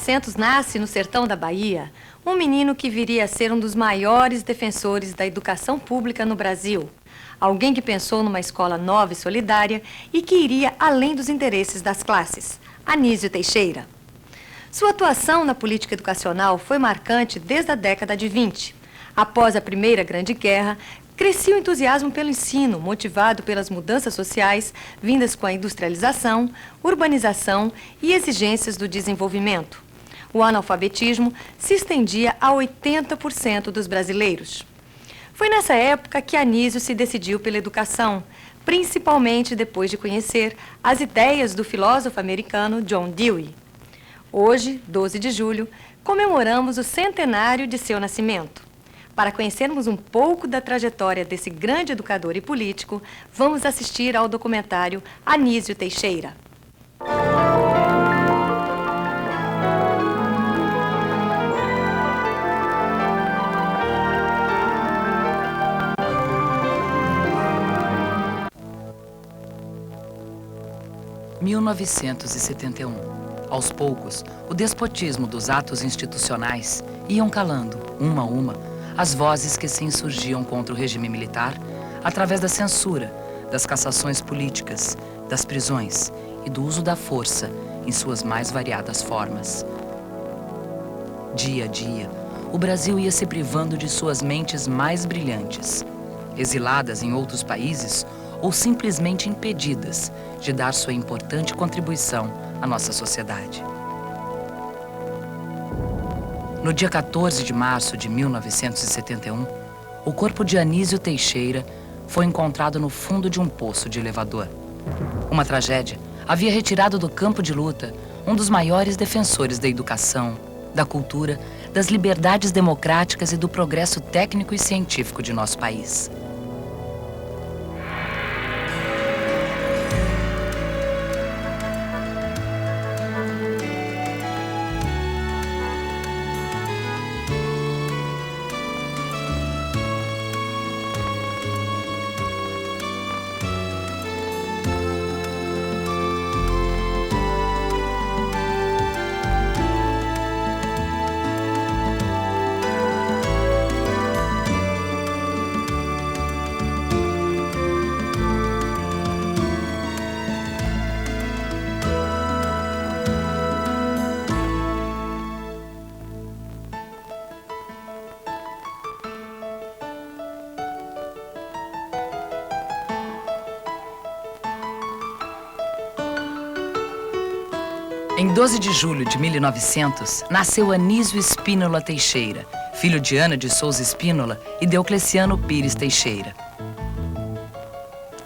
1900 nasce no sertão da Bahia um menino que viria a ser um dos maiores defensores da educação pública no Brasil. Alguém que pensou numa escola nova e solidária e que iria além dos interesses das classes. Anísio Teixeira. Sua atuação na política educacional foi marcante desde a década de 20. Após a Primeira Grande Guerra, crescia o entusiasmo pelo ensino, motivado pelas mudanças sociais vindas com a industrialização, urbanização e exigências do desenvolvimento. O analfabetismo se estendia a 80% dos brasileiros. Foi nessa época que Anísio se decidiu pela educação, principalmente depois de conhecer as ideias do filósofo americano John Dewey. Hoje, 12 de julho, comemoramos o centenário de seu nascimento. Para conhecermos um pouco da trajetória desse grande educador e político, vamos assistir ao documentário Anísio Teixeira. Em 1971, aos poucos, o despotismo dos atos institucionais iam calando, uma a uma, as vozes que se insurgiam contra o regime militar através da censura, das cassações políticas, das prisões e do uso da força em suas mais variadas formas. Dia a dia, o Brasil ia se privando de suas mentes mais brilhantes, exiladas em outros países ou simplesmente impedidas de dar sua importante contribuição à nossa sociedade. No dia 14 de março de 1971, o corpo de Anísio Teixeira foi encontrado no fundo de um poço de elevador. Uma tragédia havia retirado do campo de luta um dos maiores defensores da educação, da cultura, das liberdades democráticas e do progresso técnico e científico de nosso país. Em 12 de julho de 1900, nasceu Anísio Spínola Teixeira, filho de Ana de Souza Spínola e Deocleciano Pires Teixeira.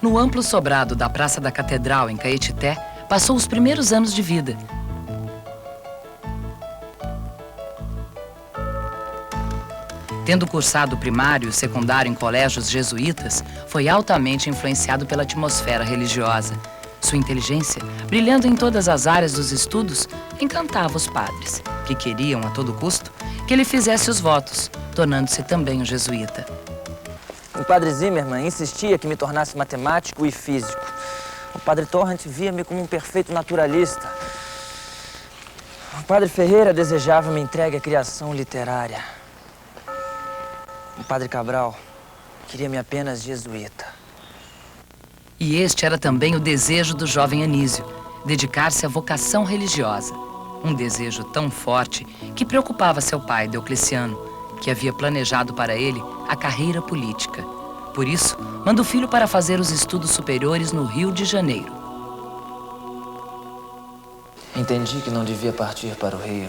No amplo sobrado da Praça da Catedral, em Caetité, passou os primeiros anos de vida. Tendo cursado o primário e o secundário em colégios jesuítas, foi altamente influenciado pela atmosfera religiosa. Sua inteligência, brilhando em todas as áreas dos estudos, encantava os padres, que queriam, a todo custo, que ele fizesse os votos, tornando-se também um jesuíta. O padre Zimmermann insistia que me tornasse matemático e físico. O padre Torrent via-me como um perfeito naturalista. O padre Ferreira desejava me entregue à criação literária. O padre Cabral queria-me apenas jesuíta. E este era também o desejo do jovem Anísio, dedicar-se à vocação religiosa. Um desejo tão forte que preocupava seu pai, Deocleciano, que havia planejado para ele a carreira política. Por isso, manda o filho para fazer os estudos superiores no Rio de Janeiro. Entendi que não devia partir para o Rio,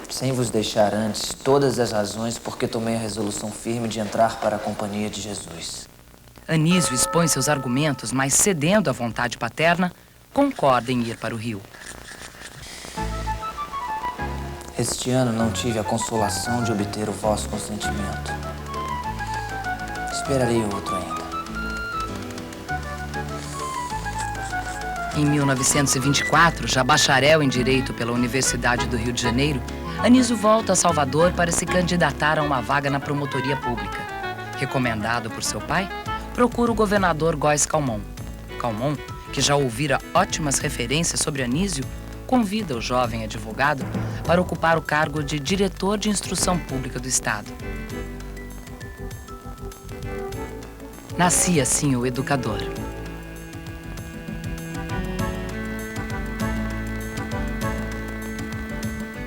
sem vos deixar antes todas as razões por que tomei a resolução firme de entrar para a Companhia de Jesus. Anísio expõe seus argumentos, mas cedendo à vontade paterna, concorda em ir para o Rio. Este ano não tive a consolação de obter o vosso consentimento. Esperarei outro ainda. Em 1924, já bacharel em Direito pela Universidade do Rio de Janeiro, Anísio volta a Salvador para se candidatar a uma vaga na promotoria pública. Recomendado por seu pai, procura o governador Góes Calmon. Calmon, que já ouvira ótimas referências sobre Anísio, convida o jovem advogado para ocupar o cargo de diretor de instrução pública do Estado. Nascia assim o educador.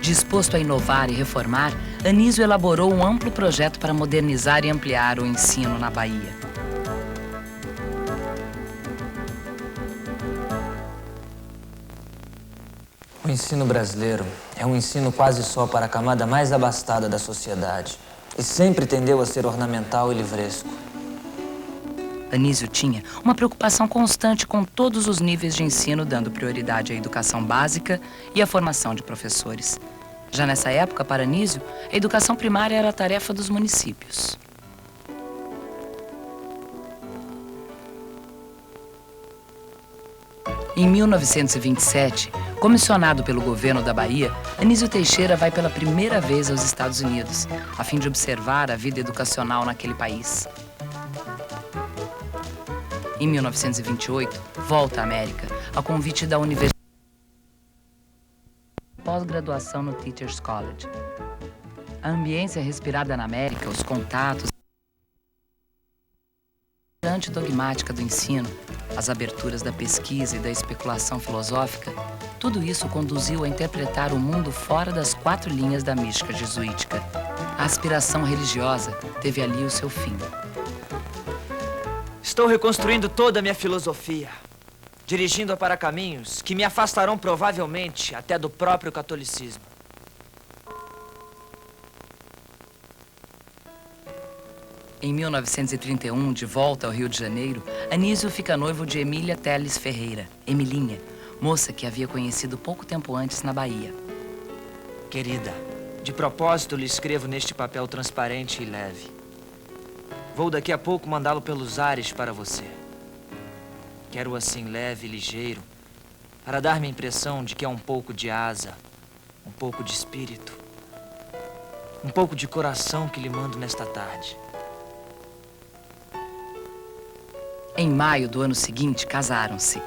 Disposto a inovar e reformar, Anísio elaborou um amplo projeto para modernizar e ampliar o ensino na Bahia. O ensino brasileiro é um ensino quase só para a camada mais abastada da sociedade e sempre tendeu a ser ornamental e livresco. Anísio tinha uma preocupação constante com todos os níveis de ensino, dando prioridade à educação básica e à formação de professores. Já nessa época, para Anísio, a educação primária era a tarefa dos municípios. Em 1927, comissionado pelo governo da Bahia, Anísio Teixeira vai pela primeira vez aos Estados Unidos, a fim de observar a vida educacional naquele país. Em 1928, volta à América, a convite da Universidade de pós-graduação no Teachers College. A ambiência respirada na América, os contatos, a antidogmática do ensino, as aberturas da pesquisa e da especulação filosófica, tudo isso conduziu a interpretar o mundo fora das 4 linhas da mística jesuítica. A aspiração religiosa teve ali o seu fim. Estou reconstruindo toda a minha filosofia, dirigindo-a para caminhos que me afastarão provavelmente até do próprio catolicismo. Em 1931, de volta ao Rio de Janeiro, Anísio fica noivo de Emília Teles Ferreira, Emilinha, moça que havia conhecido pouco tempo antes na Bahia. Querida, de propósito lhe escrevo neste papel transparente e leve. Vou daqui a pouco mandá-lo pelos ares para você. Quero assim leve e ligeiro, para dar-me a impressão de que é um pouco de asa, um pouco de espírito, um pouco de coração que lhe mando nesta tarde. Em maio do ano seguinte, casaram-se.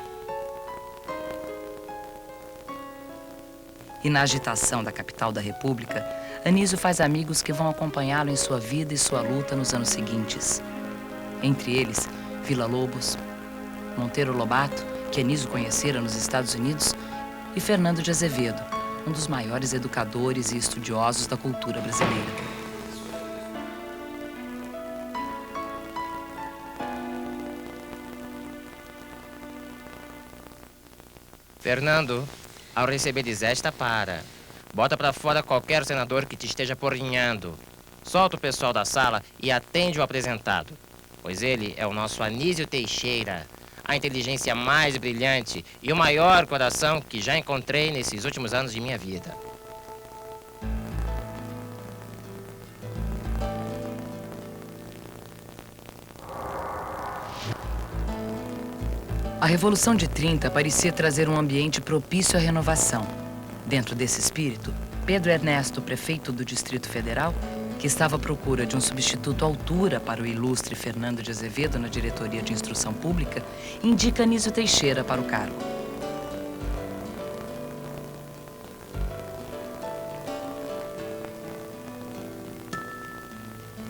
E na agitação da capital da República, Anísio faz amigos que vão acompanhá-lo em sua vida e sua luta nos anos seguintes. Entre eles, Villa-Lobos, Monteiro Lobato, que Anísio conhecera nos Estados Unidos, e Fernando de Azevedo, um dos maiores educadores e estudiosos da cultura brasileira. Fernando, ao receberes esta, para. Bota pra fora qualquer senador que te esteja porrinhando. Solta o pessoal da sala e atende o apresentado, pois ele é o nosso Anísio Teixeira, a inteligência mais brilhante e o maior coração que já encontrei nesses últimos anos de minha vida. A Revolução de 30 parecia trazer um ambiente propício à renovação. Dentro desse espírito, Pedro Ernesto, prefeito do Distrito Federal, que estava à procura de um substituto à altura para o ilustre Fernando de Azevedo na diretoria de instrução pública, indica Anísio Teixeira para o cargo.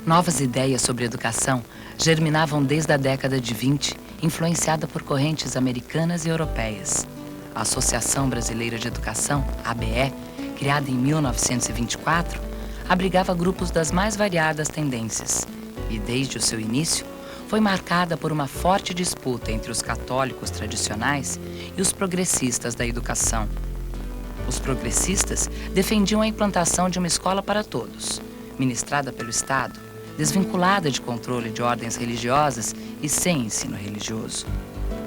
Novas ideias sobre educação germinavam desde a década de 20, influenciada por correntes americanas e europeias. A Associação Brasileira de Educação, ABE, criada em 1924, abrigava grupos das mais variadas tendências e, desde o seu início, foi marcada por uma forte disputa entre os católicos tradicionais e os progressistas da educação. Os progressistas defendiam a implantação de uma escola para todos, ministrada pelo Estado, desvinculada de controle de ordens religiosas e sem ensino religioso.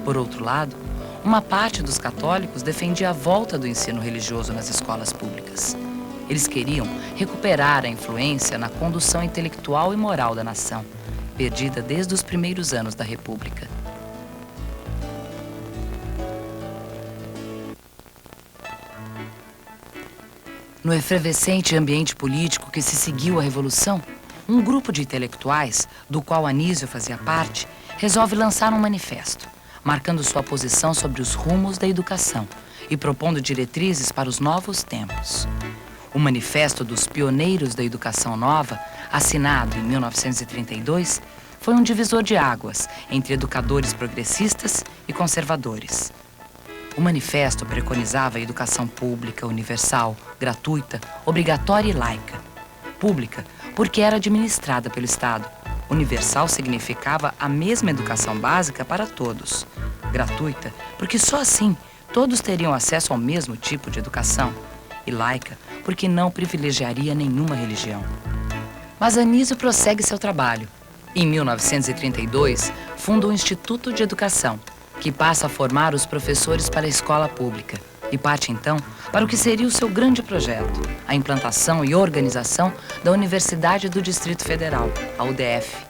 Por outro lado, uma parte dos católicos defendia a volta do ensino religioso nas escolas públicas. Eles queriam recuperar a influência na condução intelectual e moral da nação, perdida desde os primeiros anos da República. No efervescente ambiente político que se seguiu à Revolução, um grupo de intelectuais, do qual Anísio fazia parte, resolve lançar um manifesto, marcando sua posição sobre os rumos da educação, e propondo diretrizes para os novos tempos. O Manifesto dos Pioneiros da Educação Nova, assinado em 1932, foi um divisor de águas entre educadores progressistas e conservadores. O manifesto preconizava a educação pública, universal, gratuita, obrigatória e laica. Pública, porque era administrada pelo Estado. Universal significava a mesma educação básica para todos. Gratuita, porque só assim todos teriam acesso ao mesmo tipo de educação. E laica, porque não privilegiaria nenhuma religião. Mas Anísio prossegue seu trabalho. Em 1932, funda o Instituto de Educação, que passa a formar os professores para a escola pública e parte, então, para o que seria o seu grande projeto, a implantação e organização da Universidade do Distrito Federal, a UDF.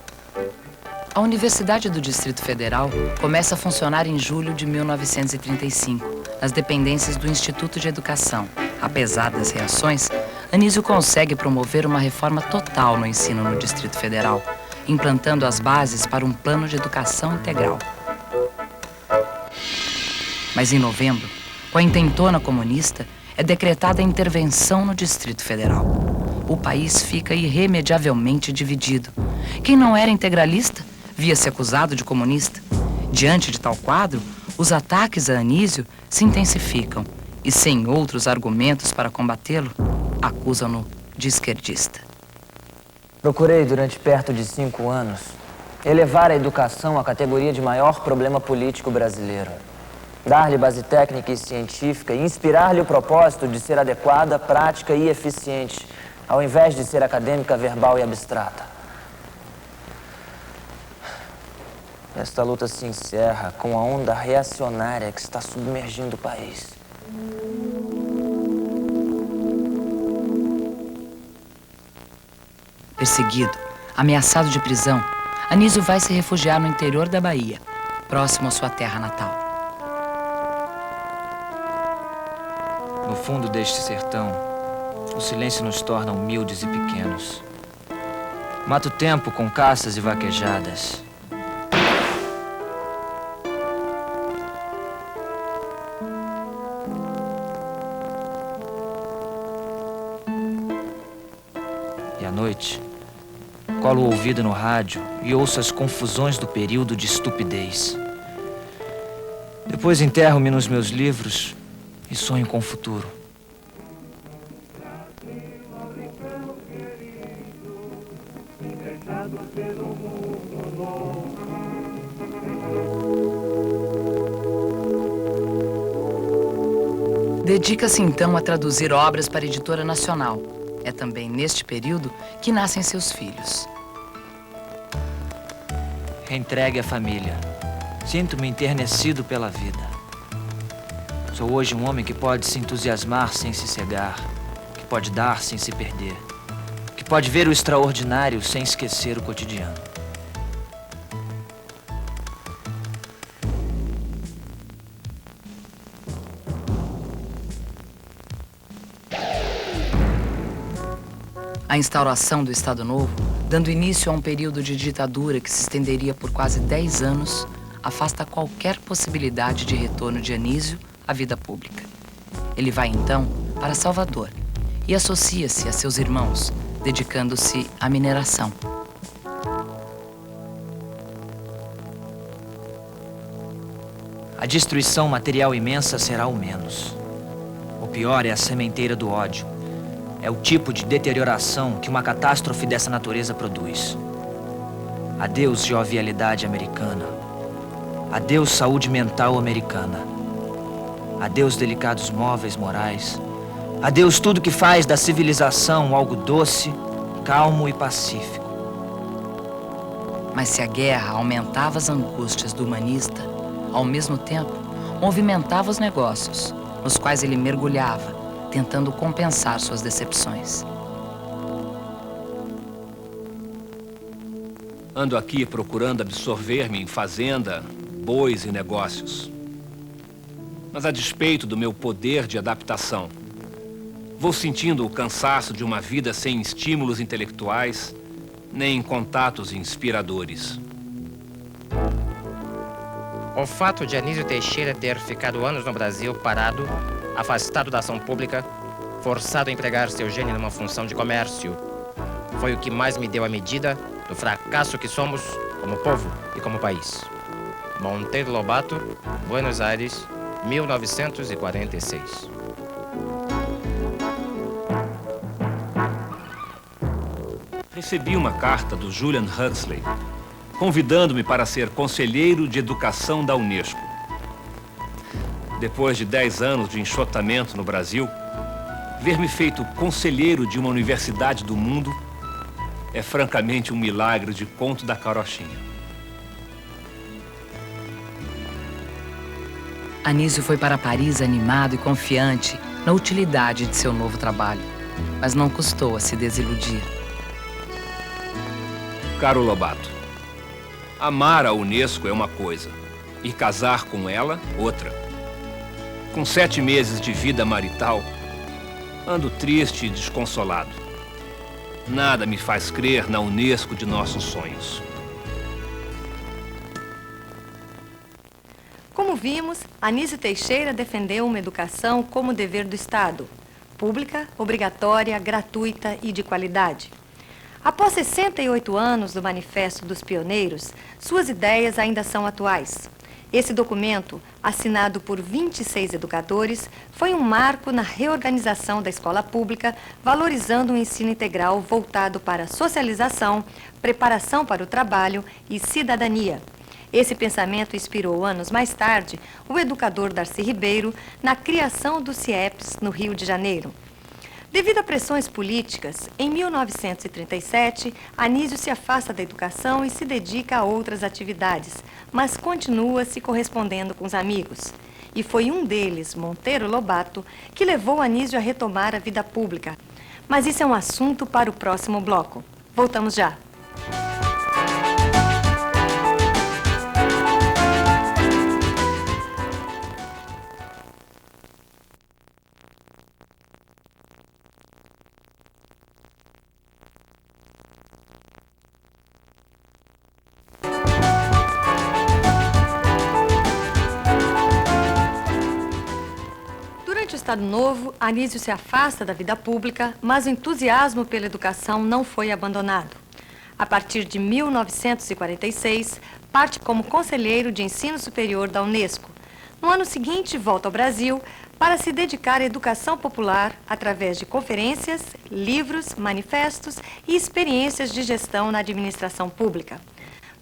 A Universidade do Distrito Federal começa a funcionar em julho de 1935, nas dependências do Instituto de Educação. Apesar das reações, Anísio consegue promover uma reforma total no ensino no Distrito Federal, implantando as bases para um plano de educação integral. Mas em novembro, com a intentona comunista, é decretada a intervenção no Distrito Federal. O país fica irremediavelmente dividido. Quem não era integralista via-se acusado de comunista. Diante de tal quadro, os ataques a Anísio se intensificam e, sem outros argumentos para combatê-lo, acusam-no de esquerdista. Procurei, durante perto de 5 anos, elevar a educação à categoria de maior problema político brasileiro. Dar-lhe base técnica e científica e inspirar-lhe o propósito de ser adequada, prática e eficiente, ao invés de ser acadêmica, verbal e abstrata. Esta luta se encerra com a onda reacionária que está submergindo o país. Perseguido, ameaçado de prisão, Anísio vai se refugiar no interior da Bahia, próximo à sua terra natal. No fundo deste sertão, o silêncio nos torna humildes e pequenos. Mata o tempo com caças e vaquejadas. E à noite, colo o ouvido no rádio e ouço as confusões do período de estupidez. Depois enterro-me nos meus livros e sonho com o futuro. Dedica-se então a traduzir obras para a Editora Nacional. É também neste período que nascem seus filhos. Entregue à família. Sinto-me enternecido pela vida. Sou hoje um homem que pode se entusiasmar sem se cegar, que pode dar sem se perder, que pode ver o extraordinário sem esquecer o cotidiano. A instauração do Estado Novo, dando início a um período de ditadura que se estenderia por quase 10 anos, afasta qualquer possibilidade de retorno de Anísio à vida pública. Ele vai, então, para Salvador e associa-se a seus irmãos, dedicando-se à mineração. A destruição material imensa será o menos. O pior é a sementeira do ódio. É o tipo de deterioração que uma catástrofe dessa natureza produz. Adeus jovialidade americana. Adeus saúde mental americana. Adeus delicados móveis morais. Adeus tudo que faz da civilização algo doce, calmo e pacífico. Mas se a guerra aumentava as angústias do humanista, ao mesmo tempo movimentava os negócios, nos quais ele mergulhava, tentando compensar suas decepções. Ando aqui procurando absorver-me em fazenda, bois e negócios. Mas a despeito do meu poder de adaptação, vou sentindo o cansaço de uma vida sem estímulos intelectuais, nem contatos inspiradores. O fato de Anísio Teixeira ter ficado anos no Brasil parado, afastado da ação pública, forçado a empregar seu gênio numa função de comércio, foi o que mais me deu a medida do fracasso que somos como povo e como país. Monteiro Lobato, Buenos Aires, 1946. Recebi uma carta do Julian Huxley, convidando-me para ser conselheiro de educação da Unesco. Depois de 10 anos de enxotamento no Brasil, ver-me feito conselheiro de uma universidade do mundo é francamente um milagre de conto da carochinha. Anísio foi para Paris animado e confiante na utilidade de seu novo trabalho, mas não custou a se desiludir. Caro Lobato, amar a Unesco é uma coisa e casar com ela, outra. Com 7 meses de vida marital, ando triste e desconsolado. Nada me faz crer na Unesco de nossos sonhos. Como vimos, Anísio Teixeira defendeu uma educação como dever do Estado, pública, obrigatória, gratuita e de qualidade. Após 68 anos do Manifesto dos Pioneiros, suas ideias ainda são atuais. Esse documento, assinado por 26 educadores, foi um marco na reorganização da escola pública, valorizando um ensino integral voltado para socialização, preparação para o trabalho e cidadania. Esse pensamento inspirou, anos mais tarde, o educador Darcy Ribeiro na criação do CIEPS no Rio de Janeiro. Devido a pressões políticas, em 1937, Anísio se afasta da educação e se dedica a outras atividades, mas continua se correspondendo com os amigos. E foi um deles, Monteiro Lobato, que levou Anísio a retomar a vida pública. Mas isso é um assunto para o próximo bloco. Voltamos já. Durante o Estado Novo, Anísio se afasta da vida pública, mas o entusiasmo pela educação não foi abandonado. A partir de 1946, parte como conselheiro de ensino superior da Unesco. No ano seguinte, volta ao Brasil para se dedicar à educação popular através de conferências, livros, manifestos e experiências de gestão na administração pública.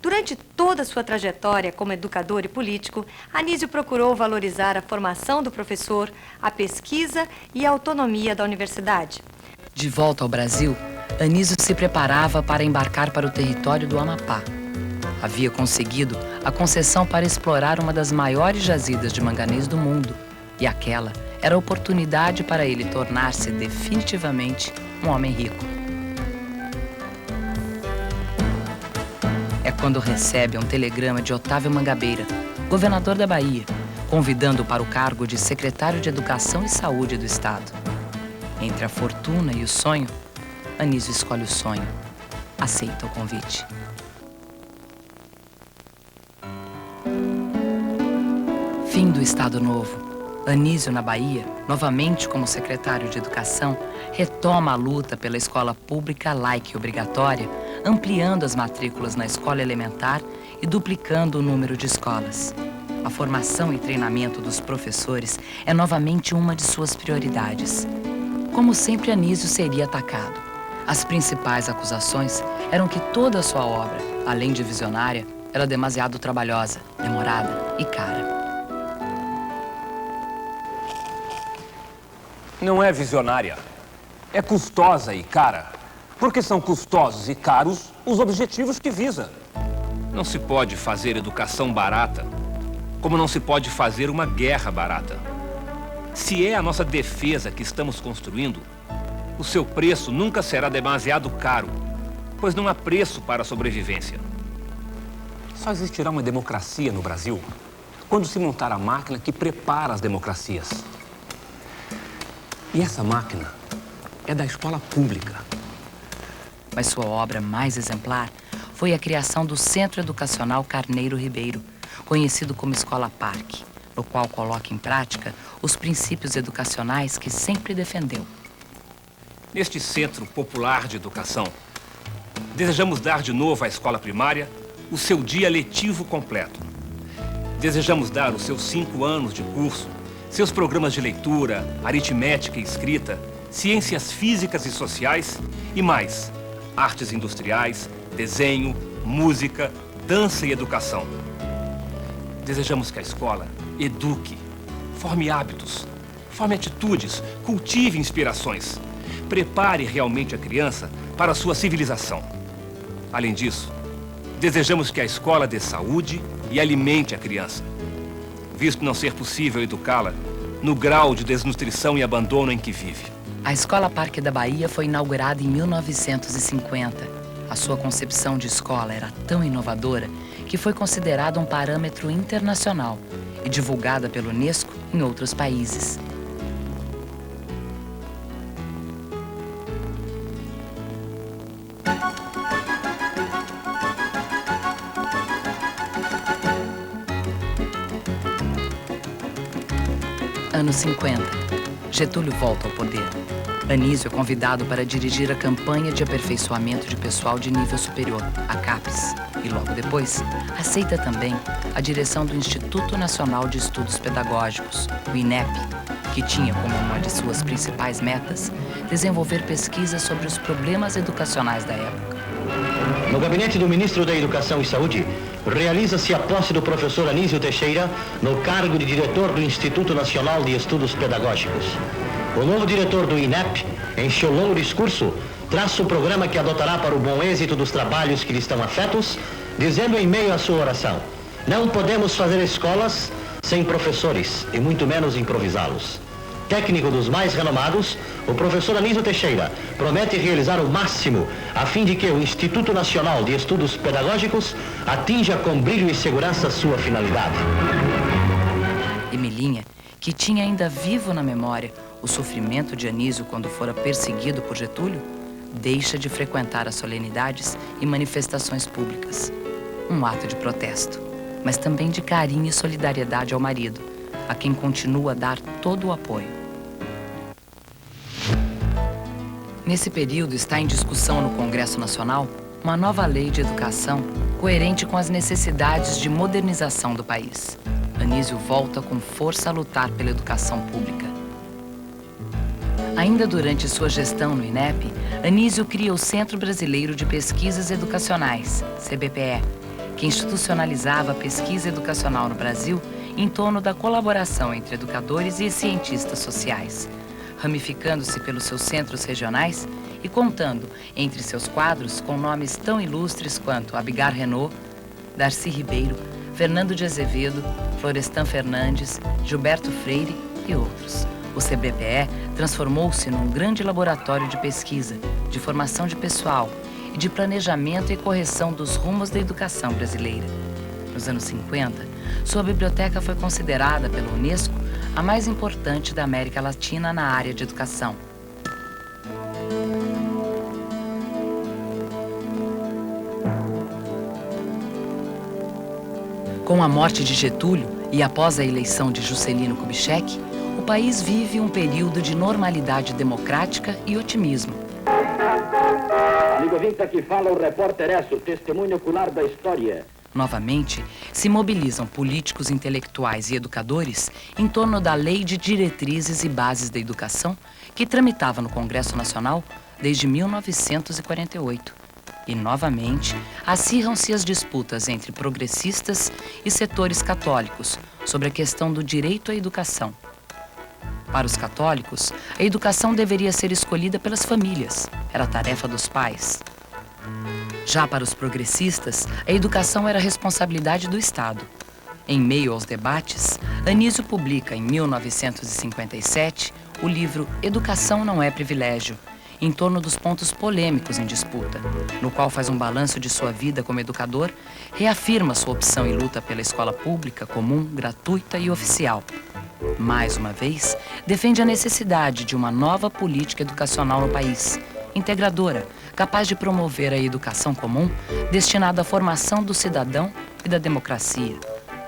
Durante toda a sua trajetória como educador e político, Anísio procurou valorizar a formação do professor, a pesquisa e a autonomia da universidade. De volta ao Brasil, Anísio se preparava para embarcar para o território do Amapá. Havia conseguido a concessão para explorar uma das maiores jazidas de manganês do mundo, e aquela era a oportunidade para ele tornar-se definitivamente um homem rico. É quando recebe um telegrama de Otávio Mangabeira, governador da Bahia, convidando-o para o cargo de secretário de Educação e Saúde do Estado. Entre a fortuna e o sonho, Anísio escolhe o sonho. Aceita o convite. Fim do Estado Novo. Anísio, na Bahia, novamente como secretário de Educação, retoma a luta pela escola pública laica e obrigatória, ampliando as matrículas na escola elementar e duplicando o número de escolas. A formação e treinamento dos professores é novamente uma de suas prioridades. Como sempre, Anísio seria atacado. As principais acusações eram que toda a sua obra, além de visionária, era demasiado trabalhosa, demorada e cara. Não é visionária, é custosa e cara. Porque são custosos e caros os objetivos que visa. Não se pode fazer educação barata, como não se pode fazer uma guerra barata. Se é a nossa defesa que estamos construindo, o seu preço nunca será demasiado caro, pois não há preço para a sobrevivência. Só existirá uma democracia no Brasil quando se montar a máquina que prepara as democracias. E essa máquina é da escola pública. Mas sua obra mais exemplar foi a criação do Centro Educacional Carneiro Ribeiro, conhecido como Escola Parque, no qual coloca em prática os princípios educacionais que sempre defendeu. Neste Centro Popular de Educação, desejamos dar de novo à escola primária o seu dia letivo completo. Desejamos dar os seus 5 anos de curso, seus programas de leitura, aritmética e escrita, ciências físicas e sociais e mais, artes industriais, desenho, música, dança e educação. Desejamos que a escola eduque, forme hábitos, forme atitudes, cultive inspirações, prepare realmente a criança para a sua civilização. Além disso, desejamos que a escola dê saúde e alimente a criança, visto não ser possível educá-la no grau de desnutrição e abandono em que vive. A Escola Parque da Bahia foi inaugurada em 1950. A sua concepção de escola era tão inovadora que foi considerada um parâmetro internacional e divulgada pela Unesco em outros países. Anos 50. Getúlio volta ao poder. Anísio é convidado para dirigir a campanha de aperfeiçoamento de pessoal de nível superior, a CAPES, e logo depois aceita também a direção do Instituto Nacional de Estudos Pedagógicos, o INEP, que tinha como uma de suas principais metas desenvolver pesquisas sobre os problemas educacionais da época. No gabinete do Ministro da Educação e Saúde, realiza-se a posse do professor Anísio Teixeira no cargo de diretor do Instituto Nacional de Estudos Pedagógicos. O novo diretor do INEP, em seu longo discurso, traça o programa que adotará para o bom êxito dos trabalhos que lhe estão afetos, dizendo em meio à sua oração: não podemos fazer escolas sem professores, e muito menos improvisá-los. Técnico dos mais renomados, o professor Anísio Teixeira promete realizar o máximo a fim de que o Instituto Nacional de Estudos Pedagógicos atinja com brilho e segurança sua finalidade. Emilinha, que tinha ainda vivo na memória o sofrimento de Anísio quando fora perseguido por Getúlio, deixa de frequentar as solenidades e manifestações públicas. Um ato de protesto, mas também de carinho e solidariedade ao marido, a quem continua a dar todo o apoio. Nesse período está em discussão no Congresso Nacional uma nova lei de educação coerente com as necessidades de modernização do país. Anísio volta com força a lutar pela educação pública. Ainda durante sua gestão no INEP, Anísio cria o Centro Brasileiro de Pesquisas Educacionais, CBPE, que institucionalizava a pesquisa educacional no Brasil em torno da colaboração entre educadores e cientistas sociais, ramificando-se pelos seus centros regionais e contando entre seus quadros com nomes tão ilustres quanto Abigar Renault, Darcy Ribeiro, Fernando de Azevedo, Florestan Fernandes, Gilberto Freire e outros. O CBPE transformou-se num grande laboratório de pesquisa, de formação de pessoal e de planejamento e correção dos rumos da educação brasileira. Nos anos 50, sua biblioteca foi considerada pela Unesco a mais importante da América Latina na área de educação. Com a morte de Getúlio e após a eleição de Juscelino Kubitschek, o país vive um período de normalidade democrática e otimismo. Amigo ouvinte, aqui fala o repórter Esso, testemunho ocular da história. Novamente, se mobilizam políticos, intelectuais e educadores em torno da Lei de Diretrizes e Bases da Educação, que tramitava no Congresso Nacional desde 1948. E, novamente, acirram-se as disputas entre progressistas e setores católicos sobre a questão do direito à educação. Para os católicos, a educação deveria ser escolhida pelas famílias. Era tarefa dos pais. Já para os progressistas, a educação era responsabilidade do Estado. Em meio aos debates, Anísio publica, em 1957, o livro Educação Não é Privilégio, em torno dos pontos polêmicos em disputa, no qual faz um balanço de sua vida como educador, reafirma sua opção e luta pela escola pública, comum, gratuita e oficial. Mais uma vez, defende a necessidade de uma nova política educacional no país, integradora, capaz de promover a educação comum, destinada à formação do cidadão e da democracia.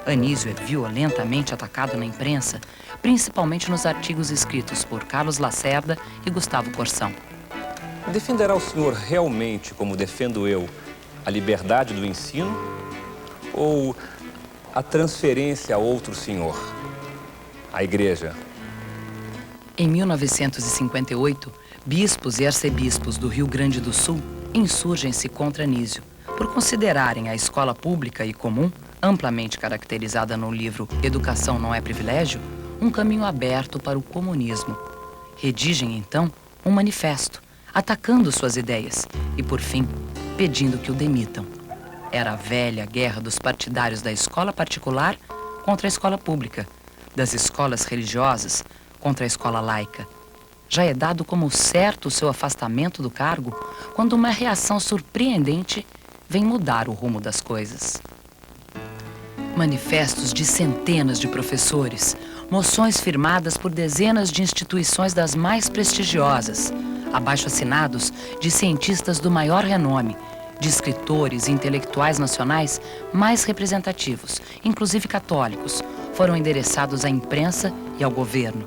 Anísio é violentamente atacado na imprensa, principalmente nos artigos escritos por Carlos Lacerda e Gustavo Corsão. Defenderá o senhor realmente, como defendo eu, a liberdade do ensino ou a transferência a outro senhor, a igreja? Em 1958, bispos e arcebispos do Rio Grande do Sul insurgem-se contra Anísio, por considerarem a escola pública e comum, amplamente caracterizada no livro Educação Não é Privilégio, um caminho aberto para o comunismo. Redigem, então, um manifesto, atacando suas ideias e, por fim, pedindo que o demitam. Era a velha guerra dos partidários da escola particular contra a escola pública, das escolas religiosas contra a escola laica. Já é dado como certo o seu afastamento do cargo quando uma reação surpreendente vem mudar o rumo das coisas. Manifestos de centenas de professores, moções firmadas por dezenas de instituições das mais prestigiosas, abaixo-assinados de cientistas do maior renome, de escritores e intelectuais nacionais mais representativos, inclusive católicos, foram endereçados à imprensa e ao governo.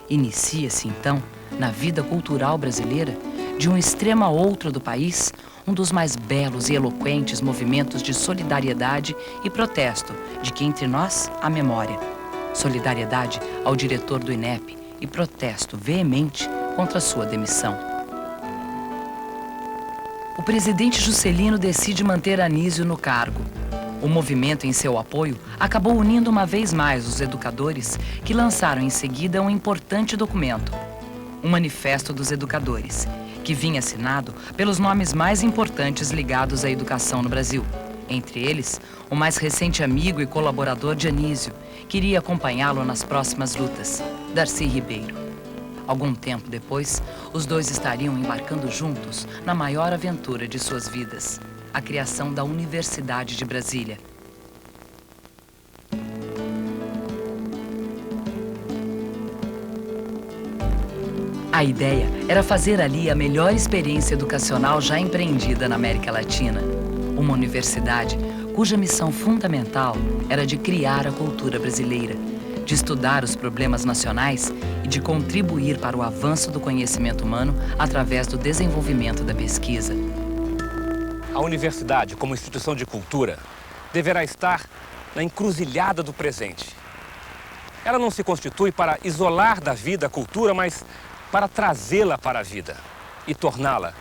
Inicia-se, então, na vida cultural brasileira, de um extremo a outro do país, um dos mais belos e eloquentes movimentos de solidariedade e protesto de que entre nós há memória. Solidariedade ao diretor do INEP e protesto veemente contra sua demissão. O presidente Juscelino decide manter Anísio no cargo. O movimento em seu apoio acabou unindo uma vez mais os educadores, que lançaram em seguida um importante documento, o Manifesto dos Educadores, que vinha assinado pelos nomes mais importantes ligados à educação no Brasil. Entre eles, o mais recente amigo e colaborador de Anísio, que iria acompanhá-lo nas próximas lutas, Darcy Ribeiro. Algum tempo depois, os dois estariam embarcando juntos na maior aventura de suas vidas, a criação da Universidade de Brasília. A ideia era fazer ali a melhor experiência educacional já empreendida na América Latina. Uma universidade cuja missão fundamental era de criar a cultura brasileira, de estudar os problemas nacionais e de contribuir para o avanço do conhecimento humano através do desenvolvimento da pesquisa. A universidade, como instituição de cultura, deverá estar na encruzilhada do presente. Ela não se constitui para isolar da vida a cultura, mas para trazê-la para a vida e torná-la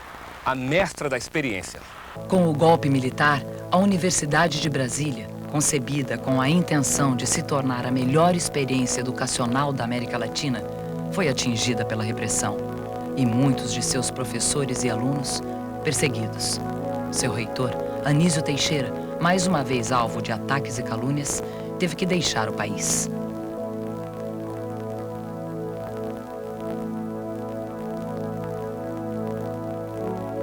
a mestra da experiência. Com o golpe militar, a Universidade de Brasília, concebida com a intenção de se tornar a melhor experiência educacional da América Latina, foi atingida pela repressão e muitos de seus professores e alunos perseguidos. Seu reitor, Anísio Teixeira, mais uma vez alvo de ataques e calúnias, teve que deixar o país.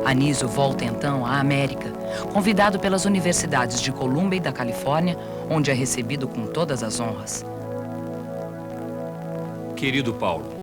Anísio volta então à América, convidado pelas universidades de Colômbia e da Califórnia, onde é recebido com todas as honras. Querido Paulo,